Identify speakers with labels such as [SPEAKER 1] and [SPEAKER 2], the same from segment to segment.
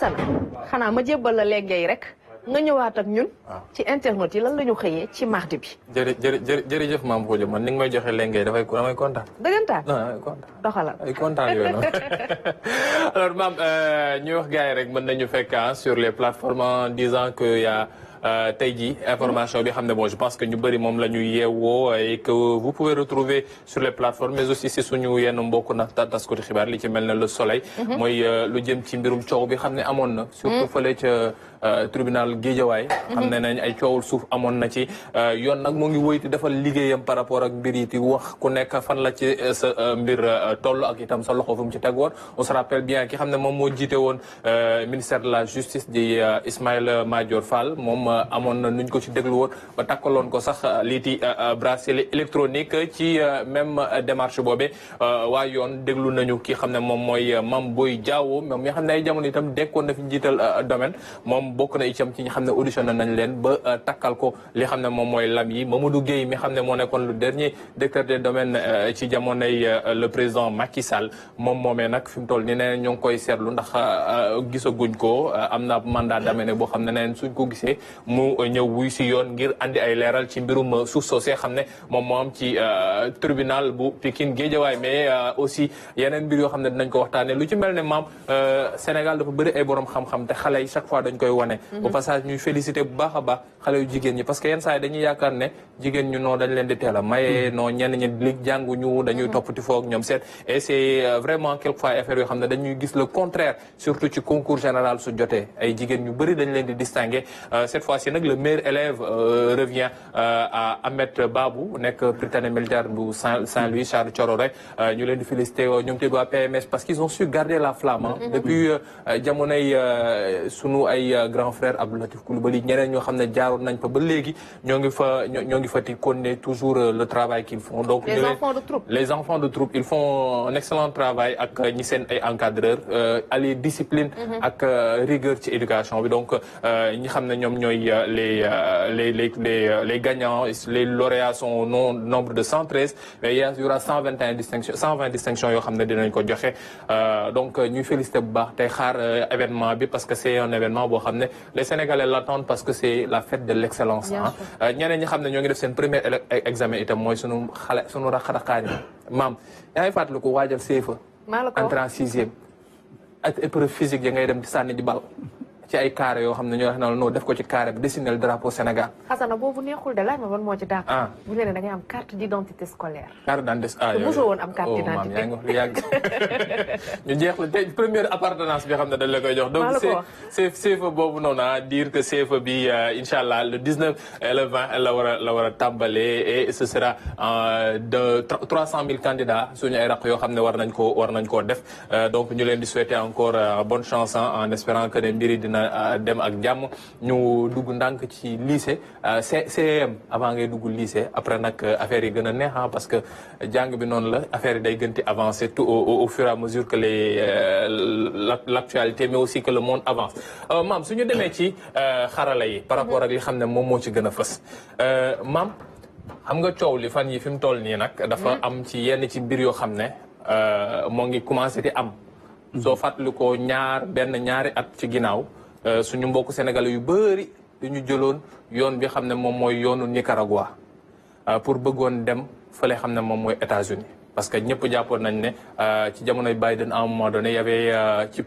[SPEAKER 1] Xasana xanaa ma jébbal la léegi rek nga ñëwaat ak ñun. ci internet yi lan la ñu xëyee ci mardi bi.
[SPEAKER 2] jërëjëf maam Khoudia man ni nga may joxe léegi damay kontaan.
[SPEAKER 1] dëggantaan
[SPEAKER 2] non damay kontaan.
[SPEAKER 1] doxalal
[SPEAKER 2] ay kontaan yooyu noonu. alors maam ñu wax gars yi rek mën nañu fekk sur les plateformes en disant que y a tey jii information bi xam ne bon je pense que ñu bëri moom la ñu yeewoo et que vous pouvez retrouver sur les plateformes mais aussi si suñu yenn mbokk na taskati xibaar li ci mel ne le soleil. mooy lu jëm ci mbirum coow bi xam ne amoon na. surtout fële ca tribunal Guédiawaye. xam ne nañ ay coowul suuf amoon na ci yoon nag moo ngi woyti defal liggéeyam par rapport ak mbir yi ti wax ku nekk fan la ci sa mbir toll ak itam sa loxo fu mu ci teg woon on se rappelle bien ki xam ne moom moo jiite woon ministère de la justice di Ismaïla Madior Fall moom amoon na nuñ ko ci déglu woon ba takkaloon ko sax lii di bracelet électronique ci même démarche boobee waa yoon déglu nañu ki xam ne moom mooy Mame Boye Diao moom mi xam ne ay jamono itam dekkoon na fi njiital domaine moom bokk na itam ci ñi xam ne auditionné nañ leen ba takkal ko li xam ne moom mooy lam yi Mamadou Gueye mi xam ne moo nekkoon le dernier directeur des domaines ci jamonoy le président Macky Sall moom moomee nag fi mu toll nii nee ñoo ngi koy seetlu ndax gisaguñ ko am na mandat d'amener boo xam ne neen suñ ko gisee mu ñëw wuy si yoon ngir andi ay leeral ci mbirum suuf soosee xam ne moom moo am ci tribunal bu Pikine Guédiawaye mais aussi yeneen mbir yoo xam ne dinañ ko waxtaanee lu ci mel ne maam Sénégal dafa bëri ay borom xam-xam te xale yi chaque fois dañ koy wane. au passage ñuy féliciter bu baax a baax xale yu jigéen ñi parce que yenn saa yi dañuy yaakaar ne jigéen ñu noo dañ leen di teel a maye non ñenn ñi li jànguñu dañuy toppati foog ñoom seet et c'est vraiment quelquefois affaire yoo xam ne dañuy gis le contraire surtout ci concours général su jotee ay jigéen ñu bëri dañ leen di distinguer cette fois-ci nag le meilleur élève revient à Ahmed Babou nekk prytanée militaire bu Saint-Louis Charles Thioro rek ñu leen di féliciter ñoom teg waa PMS parce qu'ils ont su garder la flamme depuis jamonoy sunu ay grand frère Abdou Latif Coulibaly ñeneen ñoo xam ne jaaroon nañ fa ba léegi ñoo ngi fa ti continuer toujours le travail qu'ils font donc les enfants de troupe ils font un excellent travail ak ñi seen ay encadreurs allier discipline ak rigueur ci éducation bi donc ñi xam ne ñoom ñooy les gagnants les lauréats sont au nombre de 113 mais il y aura 120 distinctions yoo xam ne dinañ ko joxe donc ñuy féliciter bu baax tey xaar événement bi parce que c'est un événement boo xam ne les Sénégalais l'attendent parce que c'est la fête de l'excellence ñeneen ñi xam ne ñoo ngi def seen premier examen itam mooy sunu raxaxaani maam yaa ngi fàttaliku waajal CFEE entrée en sixième ak épreuve physique ya ngay dem di sànni di bal ci ay carré yoo xam ne ñoo wax na noo def ko ci carré bi dessiner le drapeau Sénégal.
[SPEAKER 1] Xasana boobu neexul de laaj ma ban moo ci dàq. bu ñu nee da ngay am carte d'identité scolaire.
[SPEAKER 2] carte d'identité
[SPEAKER 1] yow mosoo woon am carte d'identité
[SPEAKER 2] yaa ngi wax lu yàgg. ñu jeex la tey première appartenance bi xam ne dañ la koy jox. donc CFEE boobu noonu dire que CFEE bi incha allah le 19 et le 20 la war a tàmbalee et ce sera de 300 000 candidats suñu ay raq yoo xam ne war nañ koo def donc ñu leen di souhaiter encore bonne chance en espérant que ne mbiri dina dem ak jàmm ñu dugg ndànk ci lycée CEM avant ngay dugg lycée après nag affaire yi gën a neex parce que jàng bi noonu la affaire yi day gën di avancer tout au fur et à mesure que l'actualité mais aussi que le monde avance maam suñu demee ci xarala yi par rapport ak li xam ne moom moo ci gën a fës maam xam nga coow li fan yi fi mu toll nii nag dafa am ci yenn ci mbir yoo xam ne moo ngi commencé di am soo fàttali ko ñaari at ci ginnaaw suñu mbokk sénégalais yu bëri dañu jëloon yoon bi xam ne moom mooy yoonu Nicaragua pour bëggoon dem fële xam ne moom mooy États-Unis parce que ñëpp jàppoon nañ ne ci jamonoy Biden à un moment donné y avait ci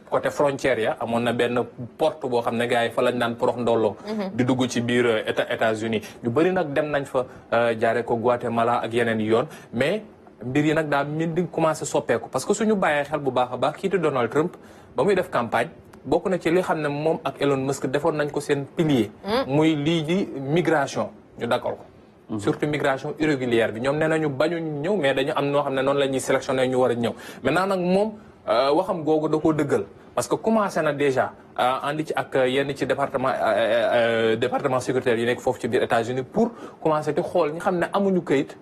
[SPEAKER 2] côté frontière ya amoon na benn porte boo xam ne gars yi fa lañ daan porox ndolloo di dugg ci biir États-Unis ñu bëri nag dem nañ fa jaare ko Guatemala ak yeneen yoon mais mbir yi nag daa min di commencé soppeeku parce que suñu bàyyee xel bu baax a baax kii di Donald Trump ba muy def campagne bokk na ci li xam ne moom ak Elon Musk defoon nañ ko seen pilier muy lii di migration ñu d'accord ko surtout migration irrégulière bi ñoom nee nañu bañu ñëw mais dañu am noo xam ne noonu la ñuy sélectionné ñu war a ñëw maintenant nag moom waxam googu da koo dëggal parce que commencé na déjà andi ci ak yenn ci département sécuritaire yi nekk foofu ci biir États-Unis pour commencer di xool ñi xam ne amuñu këyit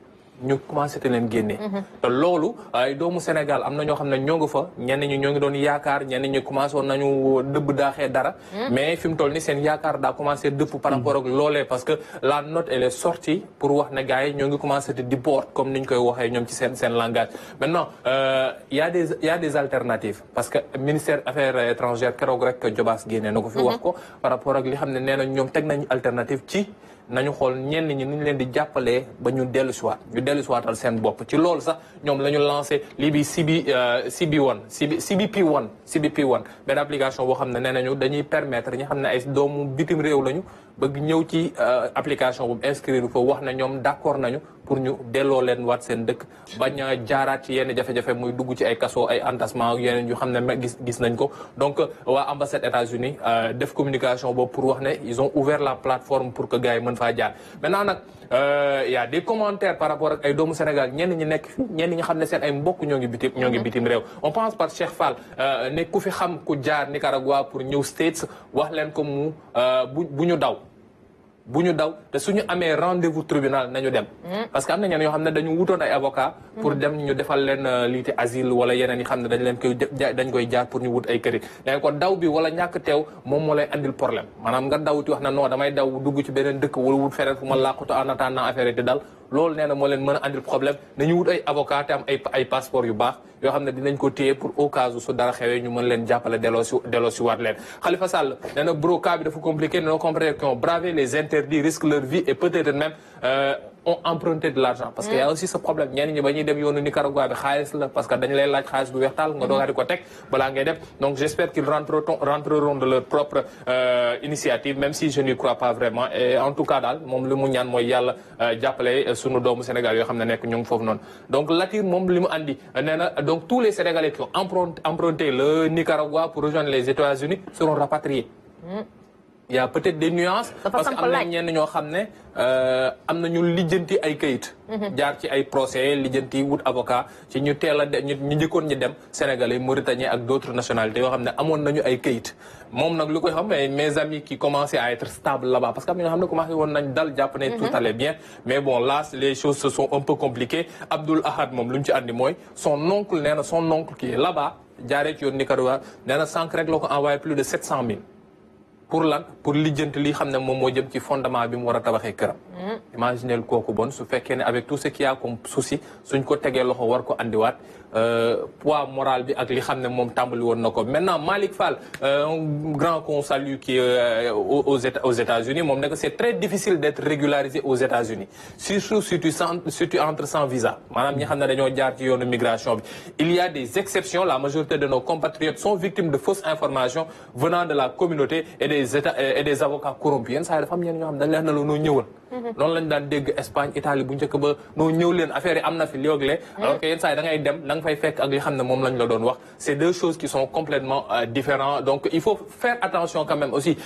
[SPEAKER 2] ñu commencé te leen génne. te loolu ay doomu Sénégal am na ñoo xam ne ñoo ngi fa ñenn ñi ñoo ngi doon yaakaar ñenn ñi commencé woon nañu dëbb daaxee dara. mais fi mu toll ni seen yaakaar daa commencé dëpp par rapport ak loolee parce que la note elle est sortie pour wax ne gars yi ñoo ngi commencé te di boot comme ni ñu koy waxee ñoom ci seen langage. maintenant y a des alternatives parce que ministère affaires étrangères keroog rek Jobaas génne na ko fi wax ko par rapport ak li xam ne nee na ñoom teg nañu alternative ci. nañu xool ñenn ñi ni ñu leen di jàppalee ba ñu dellu siwaat ñu dellu siwaatal seen bopp ci loolu sax ñoom la ñu lancé lii bi CBP1 benn application boo xam ne nee nañu dañuy permettre ñi xam ne ay doomu bitim réew lañu bëgg ñëw ci application boobu inscrire fa wax ne ñoom d'accord nañu pour ñu delloo leen waat seen dëkk bañ a jaaraat ci yenn jafe-jafe muy dugg ci ay kaso ay entassement ak yeneen yu xam ne gis nañ ko donc waa ambassade États-Unis def communication boobu pour wax ne ils ont ouvert la plateforme pour que gars yi mën faa jaar maintenant nag y a des commentaires par rapport ak ay doomu Sénégal ñenn ñi nekk fi ñenn ñi xam ne seen ay mbokk ñoo ngi bitim réew on pense par Cheikh Fall ne ku fi xam ku jaar Nicaragua pour ñëw States wax leen ko mu bu ñu daw te suñu amee rendez-vous tribunal nañu dem parce que am na ñenn yoo xam ne dañu wutoon ay avocat pour dem ñu defal leen liiti asile wala yeneen yi xam ne dañ koy jaar pour ñu wut ay kërit dañ ko daw bi wala ñàkk teew moom moo lay andil problème maanaam nga dawti wax na non damay daw dugg ci beneen dëkk wala wut feneen fu ma làqutu en attendant affaire yi di dal loolu nee na moo leen mën a andil problème nañu wut ay avocat te am ay passeport yu baax yoo xam ne dinañ ko téye pour au cas où su dara xewee ñu mën leen jàppale delloo si waat leen Khalifa Sall nee na bro cas bi dafa compliqué nos compatriotes qui ont bravé les interdits risquent leur vie et peut-être même ont emprunté de l'argent parce que y a aussi ce problème ñenn ñi ba ñuy dem yoonu Nicaragua bi xaalis la parce que dañu lay laaj xaalis bu weextaal nga doogaa di ko teg balaa ngay dem donc j'espère qu'ils rentreront de leur propre initiative même si je n'y crois pas vraiment et en tout cas daal moom li mu ñaan mooy yàlla jàppale sunu doomu Sénégal yoo xam ne nekk ñu ngi foofu noonu donc Latir moom li mu andi nee na donc tous les Sénégalais qui ont emprunté le Nicaragua pour rejoindre les États-Unis seront rapatriés il y a peut-être des nuances parce que am na ñenn ñoo xam ne am na ñu lijjanti ay kayit jaar ci ay procès lijjanti wut avocat ci ñu teel a ñu njëkkoon ñi dem Sénégalais Mauritaniens ak d'autres nationalités yoo xam ne amoon nañu ay kayit moom nag lu koy xam mes amis qui commençaient à être stables là-bas parce que am na ñoo xam ne commencé woon nañ dal jàpp ne tout allait bien mais bon là les choses se sont un peu compliquées Abdoul Ahad moom lu ñu ci andi mooy son oncle nee na son oncle qui est là-bas jaaree ci yoon Nicaragua nee na sànq rek la ko envoyé plus de 700 000 pour lan pour lijjanti li xam ne moom moo jëm ci fondement bi mu war a tabaxee këram. imaginez kooku bon su fekkee ne avec tout ce qu'il y a comme souci suñ ko tegee loxo war ko andiwaat poids moral bi ak li xam ne moom tàmbali woon na ko maintenant Malick Fall un grand qu'on salue qui est aux États-Unis moom ne que c'est très difficile d'être régularisé aux États-Unis surtout si tu entres sans visa maanaam ñi xam ne dañoo jaar ci yoonu migration bi il y a des exceptions la majorité de nos compatriotes sont victimes de fausses informations venant de la communauté et des avocats corrompus yenn saa yi dafa am ñenn ñoo xam dañ leen na la noo ñëwal noonu lañ daan dégg Espagne Italie bu njëkk ba noo ñëw leen affaire yi am na fi léeg-léeg alors que yenn saa yi da ngay dem da nga fay fekk ak li xam ne moom lañ la doon wax c'est deux choses qui sont complètement différentes donc il faut faire attention quand même aussi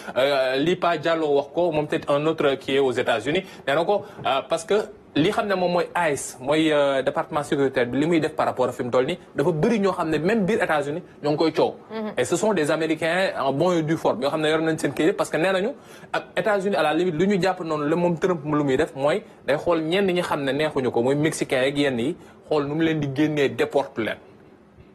[SPEAKER 2] Lipa Diallo wax ko moom peut-être un autre qui est aux États-Unis nee na ko parce que li xam ne moom mooy ICE mooy département sécuritaire bi li muy def par rapport à fi mu toll nii dafa bëri ñoo xam ne même biir États-Unis ñoo ngi koy coow. et ce sont des Américains en bon et due forme yoo xam ne yor nañ seen kayit parce que nee nañu ak États-Unis à la limite lu ñu jàpp noonu la moom Trump lu muy def mooy day xool ñenn ñi xam ne neexuñu ko muy mexicain yeeg yenn yi xool nu mu leen di génnee déporte leen.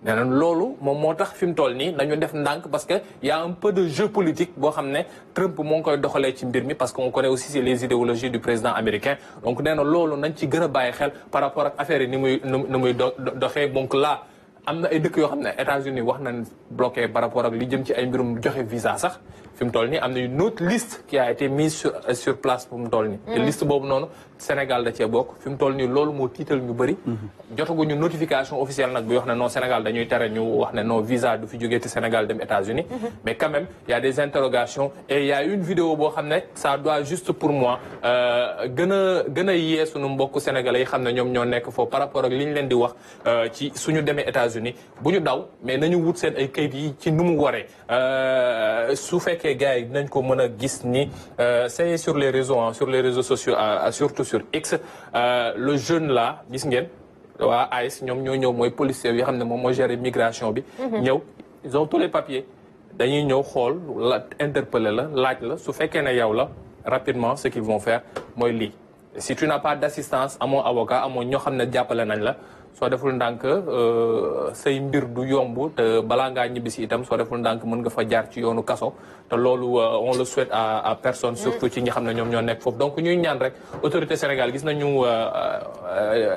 [SPEAKER 2] nee na loolu moom moo tax fi mu toll nii dañu def ndànk parce que y a un peu de jeu politique boo xam ne Trump moo ngi koy doxalee ci mbir mi parce que on connaît aussi les idéologies du président américain donc nee na loolu nañ ci gën a bàyyi xel par rapport ak affaire yi ni muy doxee donc là am na ay dëkk yoo xam ne États-Unis wax nañ bloqué par rapport ak li jëm ci ay mbirum joxe visa sax fi mu toll nii am na une autre liste qui a été mise sur place pour mu toll nii. te liste boobu noonu Sénégal da cee bokk fi mu toll nii loolu moo tiital ñu bëri. jotaguñu notification officielle nag bi wax ne non Sénégal dañuy tere ñu wax ne non visa du fi jógee te Sénégal dem États-Unis mais quand même il y a des interrogations et il y a une vidéo boo xam ne ça doit juste pour moi gën a yee suñu mbokku sénégalais yi xam ne ñoom ñoo nekk foofu par rapport ak li ñu leen di wax ci suñu demee États-Unis bu ñu daw mais nañu wut seen ay kayit yi ci nu mu waree su fekkee gars yi dinañ ko mën a gis ni c'est sur les réseaux sociaux surtout sur X le jeune là gis ngeen waa AIS ñoom ñoo ñëw mooy policier yi xam ne moom mooy gérer migration bi ñëw ils ont tous les papiers dañuy ñëw xool la interpeller la laaj la su fekkee ne yow la rapidement ce qu'ils vont faire mooy lii si tu n'as pas d'assistance amoo avocat amoo ñoo xam ne jàppale nañ la soo deful ndànk say mbir du yomb te balaa ngaa ñibbisi itam soo deful ndànk mën nga fa jaar ci yoonu kaso te loolu on le souhaite à personne surtout ci ñi xam ne ñoom ñoo nekk foofu donc ñuy ñaan rek autorité Sénégal gis nañu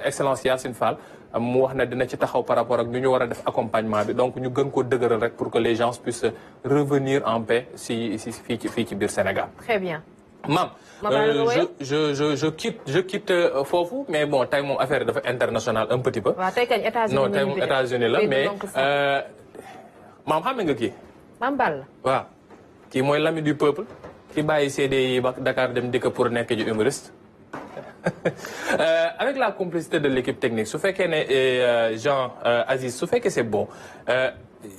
[SPEAKER 2] excellence Yacine Fall mu wax ne dina ci taxaw par rapport ak ñu ñu war a def accompagnement bi donc ñu gën ko dëgëral rek pour que les gens puissent revenir en paix fii ci biir Sénégal.
[SPEAKER 1] Très bien.
[SPEAKER 2] Mam, je quitte foofu mais bon tey moom affaire dafa internationale un petit peu.
[SPEAKER 1] waaw tey kañ États-Unis
[SPEAKER 2] non tey moom États-Unis la mais maam xam nga kii.
[SPEAKER 1] Mame Balla.
[SPEAKER 2] waaw kii mooy l'ami du peuple. ki bàyyi CDI ba Dakar dem dikk pour nekk ji humoriste. Avec la complicité de l'équipe technique su fekkee ne Jean Aziz su fekkee c'est bon.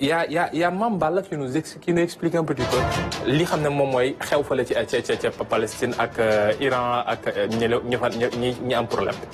[SPEAKER 2] y a Mame Balla qui nous explique un petit peu li xam ne moom mooy xew fale ci Palestine ak Iran ak ñi am problème bi.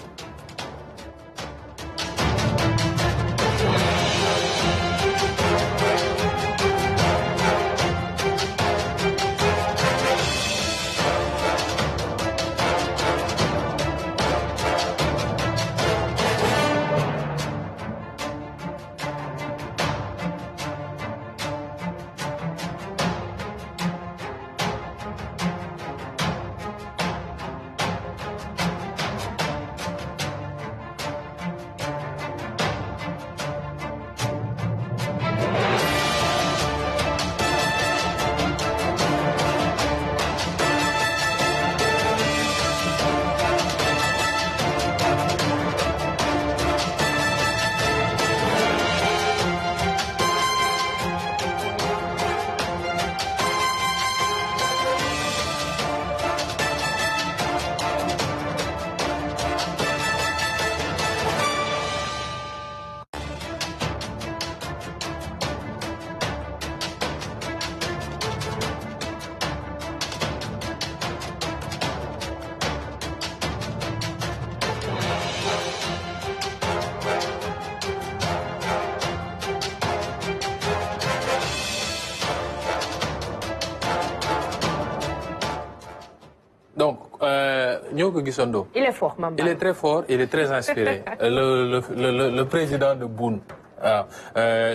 [SPEAKER 2] Donc,
[SPEAKER 1] il est fort, Mame Balla.
[SPEAKER 2] Il est très fort, il est très inspiré. le président de Boun.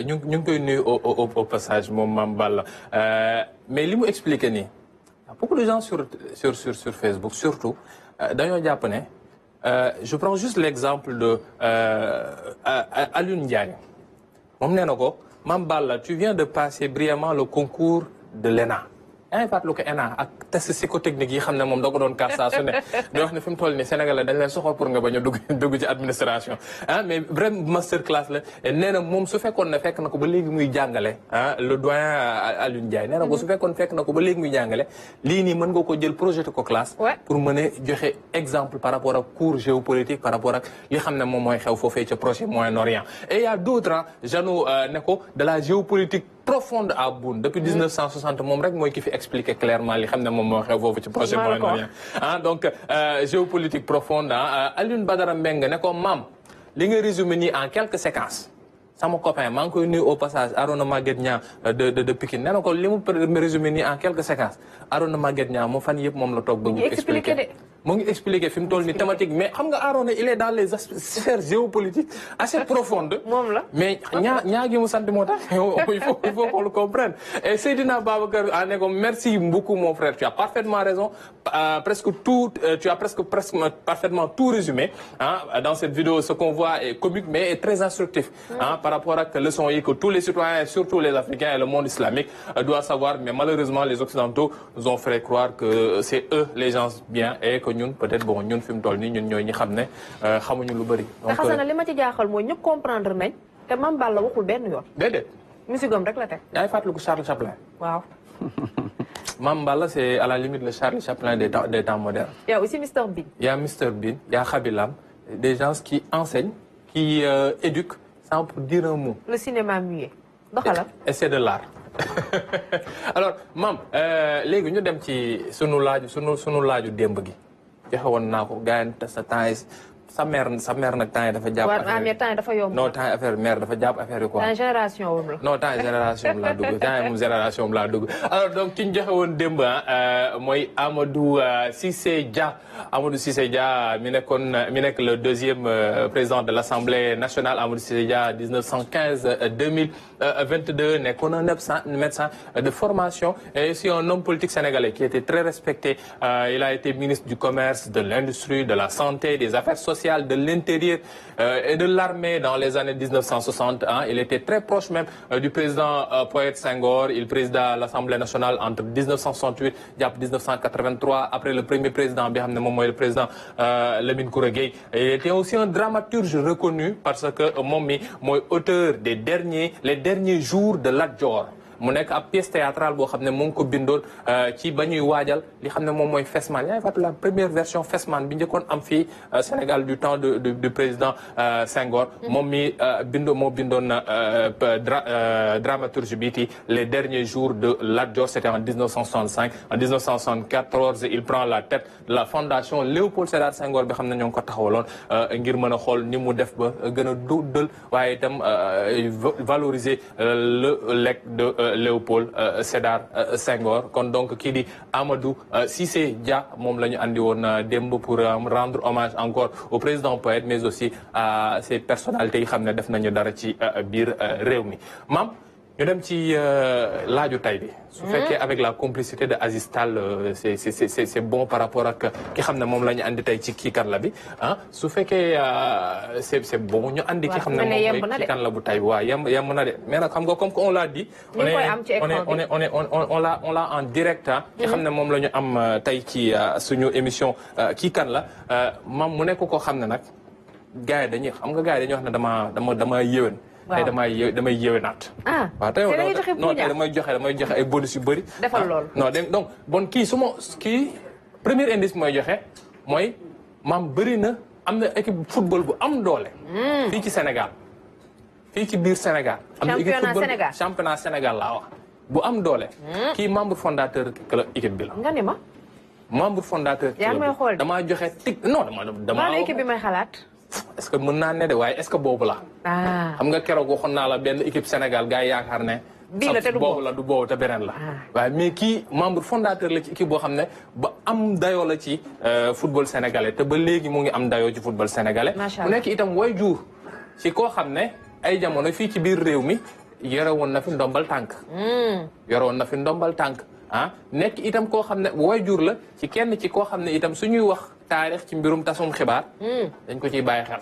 [SPEAKER 2] Nous sommes au passage, mon Mame Balla. Mais il m'a expliqué, il y a beaucoup de gens sur Facebook, surtout, d'ailleurs japonais. Je prends juste l'exemple de Alioune Ndiaye. Mame Balla, tu viens de passer brillamment le concours de l'ENA. yaa ngi fàttaliku ko ENA ak test psychotechnique yi xam ne moom da ko doon kaas saa su ne di wax ne fi mu toll nii Sénégalais dañ leen soxla pour nga bañ a dugg ci administration mais vraiment master class la nee na moom su fekkoon ne fekk na ko ba léegi muy jàngale le doyen Alioune Ndiaye nee na ko su fekkoon fekk na ko ba léegi muy jàngale lii nii mën nga ko jël projeté ko classe pour mën a joxe exemple par rapport ak cours géopolitique par rapport ak li xam ne moom mooy xew foofee ca proche Moyen-Orient et il y a d'autres Jano ne ko de la géopolitique profonde à Boun depuis 1960 moom rek mooy ki fi expliquer clairement li xam ne moom moo xew foofu ci projet Moyen-Orient donc géopolitique profonde Alioune Badara Mbengue ne ko maam li nga résumé nii en quelques séquences sama copain maa ngi koy nuyu au passage Arona Maguette Niang de Pikine nee na ko li mu résumé nii en quelques séquences Arona Maguette Niang mu fan yëpp moom la toog ba mu expliqué mu ngi expliqué fi mu toll ni thématique mais xam nga Arona il est dans les sphères géopolitiques assez profondes mais ñaa gi mu sant moo tax il faut qu'on le comprenne et Seydina Babacar ne ko merci beaucoup mon frère tu as parfaitement raison tu as presque parfaitement tout résumé dans cette vidéo ce qu'on voit est comique mais est très instructif par rapport à la leçon que tous les citoyens surtout les Africains et le monde islamique doivent savoir mais malheureusement les Occidentaux nous ont fait croire que c'est eux les gens bien et que ñun peut-être bon ñun fi mu toll nii ñun ñooy ñi xam ne xamuñu lu bëri.
[SPEAKER 1] donc te xasana li ma ci jaaxal mooy ñëpp comprendre nañ te Mame Balla waxul benn yoon.
[SPEAKER 2] déedéet.
[SPEAKER 1] musigam rek la teg.
[SPEAKER 2] yaa ngi fàttaliku Charles Chaplin.
[SPEAKER 1] waaw.
[SPEAKER 2] Mame Balla c'est à la limite le Charles Chaplin des temps modernes.
[SPEAKER 1] Il y a aussi Mr Bean.
[SPEAKER 2] Il y a Mr Bean, il y a Khaby Lame, des gens qui enseignent, qui éduquent sans pour dire un mot.
[SPEAKER 1] Le cinéma muet. doxalal.
[SPEAKER 2] Et c'est de l'art. Alors Mame léegi ñu dem ci sunu laaju démb gi joxe woon naa ko gars yi sa temps sa mère nag temps yi dafa jàpp affaire
[SPEAKER 1] mais temps yi dafa yomb.
[SPEAKER 2] non temps yi affaire mère dafa jàpp affaire yi quoi.
[SPEAKER 1] temps génération wam la.
[SPEAKER 2] non temps génération am laa dugg temps yi moom génération am laa dugg alors donc ki ñu joxe woon démb mooy Amadou Cissé Dia. Amadou Cissé Dia mi nekk le deuxième président de l'Assemblée nationale. Amadou Cissé Dia 1915-2022 nekkoon un médecin de formation et aussi un homme politique sénégalais qui était très respecté. Il a été ministre du commerce, de l'industrie, de la santé, des affaires sociales, de l'intérieur et de l'armée dans les années 1960. Il était très proche même du président Poët Senghor. Il présida l'Assemblée nationale entre 1968 et 1983 après le premier président bi xam ne moom mooy le président Lamine Koura Gueye. Il était aussi un dramaturge reconnu parce que moom mi mooy auteur des les derniers jours de Lat Dior. mu nekk ab pièce théâtrale boo xam ne mu ngi ko bindoon ci ba ñuy waajal li xam ne moom mooy Fesman yaa ngi fàttali la première version Fesman bi njëkkoon am fii Sénégal du temps du président Senghor. moom mi moo bindoon dramaturge bi ti les derniers jours de Lat Dior. C'était en 1965. En 1974 il prend la tête de la fondation Léopold Sédar Senghor bi xam ne ñoo ngi ko taxawaloon ngir mën a xool ni mu def ba gën a dundal waaye itam valoriser le legs de Léopold Sédar Senghor. kon donc kii di Amadou Cissé Dia moom la ñu andi woon démb pour rendre hommage encore au président Poët mais aussi à ces personnalités yi xam ne def nañu dara ci biir réew mi. Maam ñu dem ci laaju tay bi. su fekkee avec la complicité de Aziz Tall c'est bon par rapport ak ki xam ne moom la ñu andi tey ci kii kan la bi su fekkee c'est bon ñu andi ki xam ne moom mooy kii kan la bu tay bi waaw yemb na de mais nag xam nga comme on l'a dit on l'a en direct ki xam ne moom la ñu am tey ci suñu émission kii kan la mam mu nekk koo xam ne nag gars yi dañuy xam nga gars yi dañuy wax ne dama yéwén tey damay yéwénaat. waaw tey non tey damay joxe ay bonus yu bëri.
[SPEAKER 1] defal lool
[SPEAKER 2] non donc bon kii premier indice mooy joxe mooy maam bëri na am na équipe football bu am doole. fii ci Sénégal fii ci biir Sénégal. am na équipe football championnat Sénégal laa wax bu am doole. kii membre fondateur club équipe bi la.
[SPEAKER 1] nga ni ma.
[SPEAKER 2] membre fondateur.
[SPEAKER 1] yaa ngi may xool
[SPEAKER 2] damaa joxe non dama
[SPEAKER 1] équipe bi may xalaat.
[SPEAKER 2] est-ce que mën naa ne de waaye est-ce que boobu la. xam nga keroog waxoon naa la benn équipe Sénégal gars yi yaakaar ne.
[SPEAKER 1] bii la te du
[SPEAKER 2] boobu la du boobu te beneen la. waaye mais kii membre fondateur la ci équipe boo xam ne ba am dayoo la ci football sénégalais te ba léegi mu ngi am dayoo ci football sénégalais. mu nekk itam way jur ci koo xam ne ay jamono fii ci biir réew mi yore woon na fi ndombal tànk. nekk itam koo xam ne way jur la ci kenn ci koo xam ne itam suñuy wax. taarix ci mbirum tasum xibaar. dañ ko ciy bàyyi xel.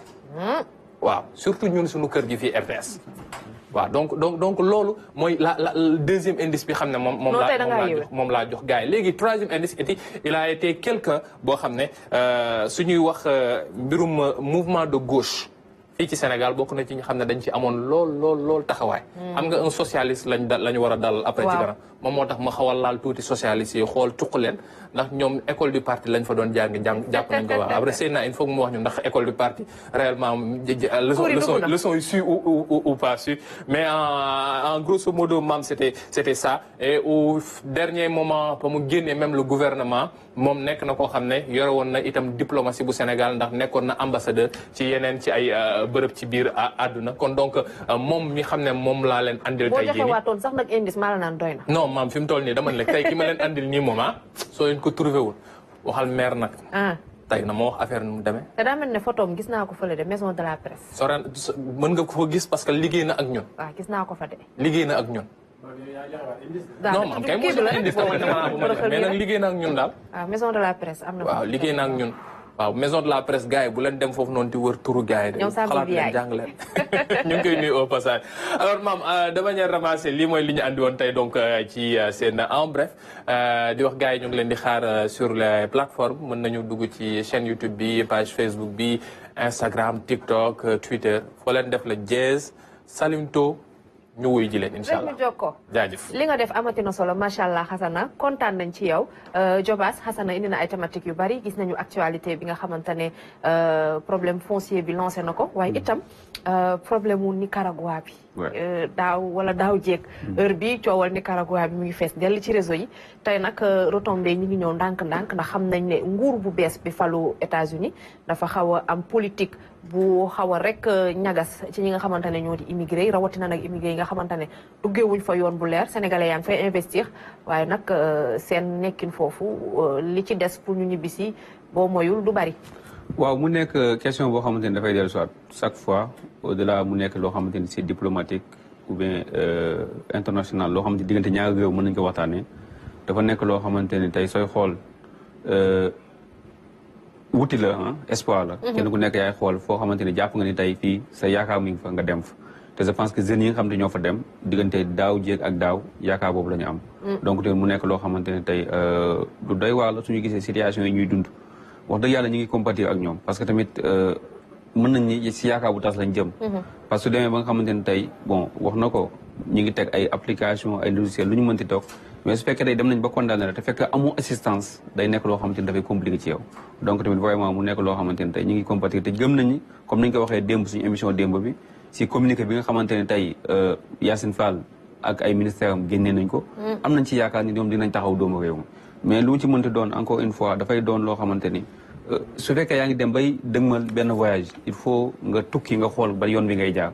[SPEAKER 2] waaw surtout ñun suñu kër gi fii RTS. waaw donc loolu mooy la deuxième indice bi xam ne moom laa jox gars yi léegi troisième indice il a été quelqu'un boo xam ne suñuy wax mbirum mouvement de gauche fii ci Sénégal bokk na ci ñu xam ne dañ ci amoon lool taxawaay. am nga un socialiste lañu war a dalal après ci kanam moom moo tax ma xawal laal tuuti socialiste yi xool cuq leen ndax ñoom école du parti lañ fa doon jàng jàpp nañ ko waaw après Seyna il faut que mu wax ñu ndax école du parti réellement leçon yi su ou pas su mais en grosso modo maam c'était ça et au dernier moment ba mu génnee même le gouvernement moom nekk na koo xam ne yore woon na itam diplomatie bu Sénégal ndax nekkoon na ambassadeur ci yeneen ci ay bërëb ci biir àdduna kon donc moom mi xam ne moom laa leen andil tey jii
[SPEAKER 1] boo joxe waatoon sax nag indice maa la naan doy na.
[SPEAKER 2] non maam fi mu toll nii dama ne tey ki ma leen andil nii moom soo leen ko trouvé wul waxal maire nag. tey na ma wax affaire nu mu demee.
[SPEAKER 1] te daa mel ne photo am gis naa ko fële de maison de la presse.
[SPEAKER 2] Soren mën nga ko gis parce que liggéey na ak ñun.
[SPEAKER 1] waaw gis naa ko fa de.
[SPEAKER 2] liggéey na ak ñun. non man kay moo jox indice tamit mais nag liggéey na ak ñun daal.
[SPEAKER 1] waaw maison de la presse am na.
[SPEAKER 2] waaw liggéey na ak ñun. waaw maison de la presse gars yi bu leen dem foofu noonu di wër turu gars yi de. xalaat leen jàng leen ñu ngi koy nuyu au passage. alors maam de manière ramassée lii mooy li ñu andi woon tey donc ci seen en bref di wax gars yi ñu ngi leen di xaar sur les plateformes mën nañu dugg ci chaîne YouTube bi page Facebook bi Instagram TikTok Twitter foo leen def la Diez Salimto ñu wuy ji leen incha allah jaajëf
[SPEAKER 1] li nga def amati na solo macha allah Xasana kontaan nañ ci yow Jobaas Xasana indi na ay thématiques yu bari gis nañu actualité bi nga xamante ne problème foncier bi lancé na ko waaye itam problème mu Nicaragua bi daaw wala daaw jéeg heure bi coowal Nicaragua bi mu ngi fees dell ci réseau yi tey nag retombé ñi ngi ñëw ndànk-ndànk ndax xam nañ ne nguur bu bees bi falu États-Unis dafa xaw a am politique bu xaw a rek ñagas ci ñi nga xamante ne ñoo di immigré yi rawatina nag immigré yi nga xamante ne duggeewuñ fa yoon bu leer sénégalais yaa ngi fay investir waaye nag seen nekkin foofu li ci des pour ñu ñibbisi boo moyul du bari.
[SPEAKER 3] waaw mu nekk question boo xamante ni dafay dellu soit chaque fois au delà mu nekk loo xamante ni c'est diplomatique ou bien international loo xamante ni diggante ñaari réew mën nañu ko waxtaanee dafa nekk loo xamante ni tey sooy xool wuti la espoir la. kenn ku nekk yaay xool foo xamante ni jàpp nga ni tey fii sa yaakaar mi ngi fa nga dem fa te je pense que jeunes yi nga xam ne ñoo fa dem diggante daaw jéeg ak daaw yaakaar boobu la ñu am. donc te mu nekk loo xamante ni tey lu doy waar la suñu gisee situation yi ñuy dund. wax dëgg yàlla ñu ngi compatir ak ñoom parce que tamit mën nañ ni si yaakaar bu tas lañ jëm. parce que demee ba nga xamante ni tey bon wax na ko ñu ngi teg ay application ay logiciel lu ñu mënti toog mais su fekkee tey dem nañ ba condamné la te fekk amoo assistance day nekk loo xamante ni dafay compliqué ci yow. donc tamit vraiment mu nekk loo xamante ni tey ñu ngi compatir te gëm nañ ni comme ni ñu ko waxee démb suñu émission démb bi si communiqué bi nga xamante ne tey Yacine Fall ak ay ministère am génnee nañ ko. am nañ ci yaakaar ni ñoom dinañ taxaw doomu réew mi mais lu mu ci mënti doon encore une fois dafay doon loo xamante ni su fekkee yaa ngi dem bay dëgmal benn voyage il faut nga tukki nga xool ba yoon bi ngay jaar.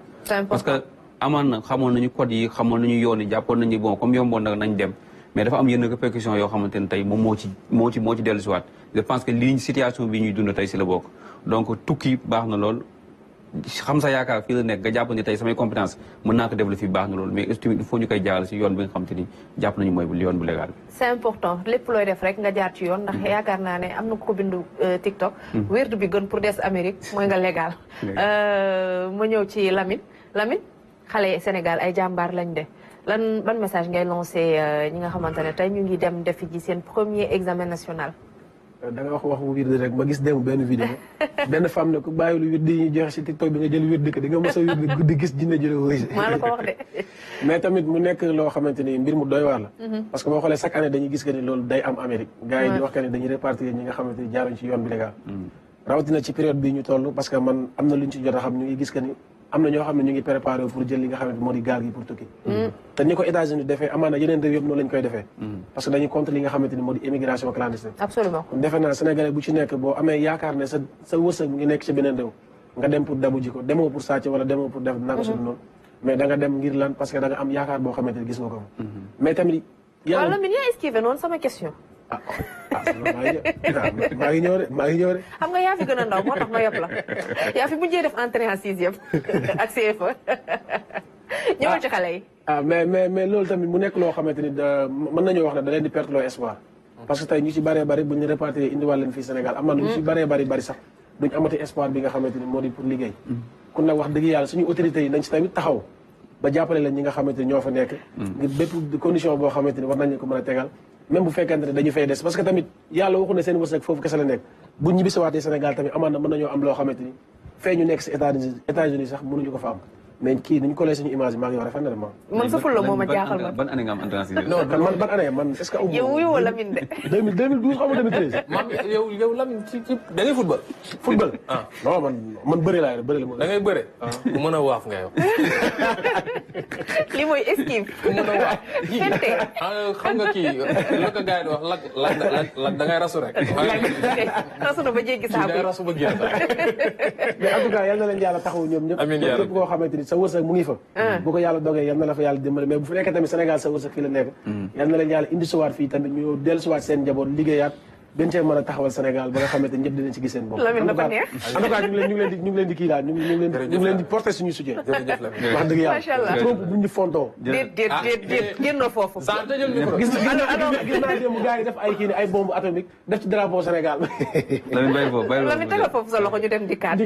[SPEAKER 3] parce que amaan na xamoon nañu code yi xamoon nañu yoon yi jàppoon nañu bon comme yomboon na nañ dem mais dafa am yenn répercussions yoo xamante ni tey moom moo ci dellu si waat je pense que lii situation bi ñuy dund tey si la bokk donc tukki baax na lool. xam sa yaakaar fii la nekk nga jàpp ni tey samay compétence mën naa ko développer fii baax na loolu mais il faut ñu koy jaaral si yoon bi nga xam te ni jàpp nañu mooy yoon bu légal.
[SPEAKER 1] c'est important lépp looy def rek nga jaar ci yoon ndax yaakaar naa ne am na ko bindu TikTok. wérdu bi gën pour des Amérique mooy nga légal. ma ñëw ci Lamine xale Sénégal ay jàmbaar lañ de ban message ngay lancé ñi nga xamante ne tey ñu ngi dem defi ji seen premier examen national.
[SPEAKER 4] da nga wax waxu wird rek ma gis démb benn vidéo benn femme ne ku bàyyiwul wird yi ñuy joxe si TikTok bi nga jël wird di nga mos a wird guddi gis jinne jële wóy
[SPEAKER 1] maa la ko wax de.
[SPEAKER 4] mais tamit mu nekk loo xamante ni mbir mu doy waar la parce que boo xoolee chaque année dañuy gis que ni loolu day am Amérique gars yi di wax que ni dañuy répartir ñi nga xamante ni jaaruñ ci yoon bi légal rawatina ci période bi ñu toll parce que man am na lu ñu ci jot a xam ñu ngi gis que ni am na ñoo xam ne ñu ngi préparé pour jël li nga xamante moo di gaal gi pour tukki te ni ko États-Unis defee amaana yeneen réew yëpp noonu lañ koy defee parce que dañuy contre li nga xamante ni moo di immigration clandestine
[SPEAKER 1] absolument
[SPEAKER 4] kon defe naa Sénégalais bu ci nekk boo amee yaakaar ne sa wërsëg mu ngi nekk ci beneen réew nga dem pour dabu ji ko demoo pour sàcc wala demoo pour def nanga sud noonu mais da nga dem ngir lan parce que da nga am yaakaar boo xamante ni gis nga ko mais tamit
[SPEAKER 1] waaw Lamine yaa esquivé noonu sama question
[SPEAKER 4] maa ngi ñëw de
[SPEAKER 1] xam nga yaa fi gën a ndaw moo tax ma yëpp la yaa fi mujjee def entrée en sixième ak CFA ñëwal ci xale yi
[SPEAKER 4] mais loolu tamit mu nekk loo xamante ni mën nañoo wax ne da leen di perte loo espoir parce que tey ñu ci bëree bëri buñ ñu répartir indiwaat leen fii Sénégal am na ñu ci bëree bëri sax duñ amati espoir bi nga xamante ni moo di pour liggéey kon nag wax dëgg yàlla suñu autorités yi nañ ci tamit taxaw ba jàppale leen ñi nga xamante ni ñoo fa nekk ngir bépp condition boo xamante ni war nañ ko mën a tegal même bu fekkente ne dañu fay des parce que tamit yàlla waxu ne seen wërsëg foofu kese la nekk bu ñibbisiwaatee Sénégal tamit amaan na mën nañoo am loo xamante ni fee ñu nekk si États-Unis sax mënuñu ko fa am mais kii ni ñu collé suñu image maa ngi yow rafet na de
[SPEAKER 1] man sa ful la moo ma jaaxal man
[SPEAKER 3] ban année nga am entrée en sixième
[SPEAKER 4] non man ban année man est-ce que aw
[SPEAKER 1] yow wuyoo Lamine de
[SPEAKER 4] 2012 xaw ma 2013
[SPEAKER 2] maam yow Lamine ci da ngay football
[SPEAKER 4] non man bëri laa bëri la
[SPEAKER 2] da ngay bëre ku mën a waaf nga yow
[SPEAKER 1] li mooy esquive
[SPEAKER 2] ku mën a waaf
[SPEAKER 1] fente
[SPEAKER 2] xam nga kii la ko gars yi di wax lak da ngay rasu rek
[SPEAKER 1] rasu na ba jéggi
[SPEAKER 2] da ngay
[SPEAKER 1] saabu
[SPEAKER 2] rasu ba génn
[SPEAKER 4] mais en tout cas yal na leen yàlla taxaw ñoom ñëpp
[SPEAKER 2] amiin yaa
[SPEAKER 4] képp koo xamante ni sa wërsëg mu ngi fa bu ko yàlla dogee yal na la fa yàlla dimbali mais bu fi nekkee tamit Sénégal sa wërsëg fii la nekk yal na leen yàlla indi suwaat fii tamit ñu dellu suwaat seen njaboot liggéeyaat gën cee mën a taxawal Sénégal ba nga xamante ni ñëpp dinañ ci gis seen bopp
[SPEAKER 1] Lamine dafa neex
[SPEAKER 4] en tout cas ñu ngi leen di kii daal ñu ngi leen di porter suñu soutien
[SPEAKER 2] jërëjëf Lamine
[SPEAKER 4] wax dëgg
[SPEAKER 1] Macha Allah.
[SPEAKER 4] yàlla trop buñ ñu fontoo
[SPEAKER 1] déet génnoo foofu
[SPEAKER 2] sans tëjal micro
[SPEAKER 4] gis naa démb gars yi def ay kii ni ay bombe atomique def ci drapeau Sénégal
[SPEAKER 3] Lamine bàyyi foofu
[SPEAKER 1] Lamine tegal foofu sa loxo ñu dem di kaat